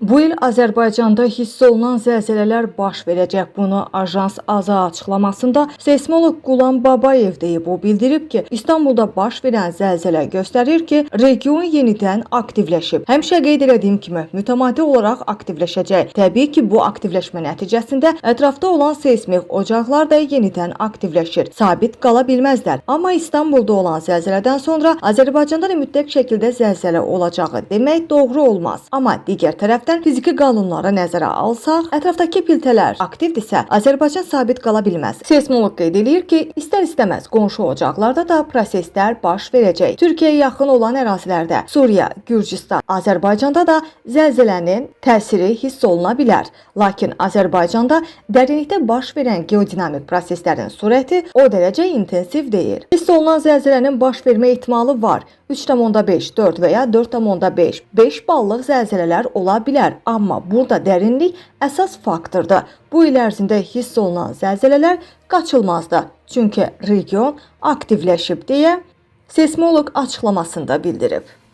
Bu il Azərbaycanda hiss olunan zəlzələlər baş verəcək. Bunu Ajans AZA açıqlamasında seysmoloq Qulam Babayev deyib. O bildirib ki, İstanbulda baş verən zəlzələ göstərir ki, region yenidən aktivləşib. Həmişə qeyd etdiyim kimi, mütəmadi olaraq aktivləşəcək. Təbii ki, bu aktivləşmə nəticəsində ətrafda olan seysmik ocaqlar da yenidən aktivləşir. Sabit qala bilməzlər. Amma İstanbulda olan zəlzələdən sonra Azərbaycanda da mütləq şəkildə zəlzələ olacağı demək doğru olmaz. Amma digər tərəfdən fiziki qanunlara nəzərə alsaq, ətrafdakı piltələr aktivdirsə, Azərbaycan sabit qala bilməz. Seysmoloq qeyd edir ki, istər-istəməz qonşu ocaqlarda da proseslər baş verəcək. Türkiyəyə yaxın olan ərazilərdə, Suriya, Gürcüstan, Azərbaycanda da zəlzələnin təsiri hiss oluna bilər. Lakin Azərbaycanda dərinlikdə baş verən geodinamik proseslərin sürəti o dərəcə intensiv deyil. Hiss olunan zəlzələnin baş vermə ehtimalı var. 3,5, 4 və ya 4,5, 5 ballıq zəlzələlər ola bilər. Amma burada dərinlik əsas faktordur. Bu il ərzində hiss olunan zəlzələlər qaçılmazdır. Çünki region aktivləşib deyə seysmoloq açıqlamasında bildirib.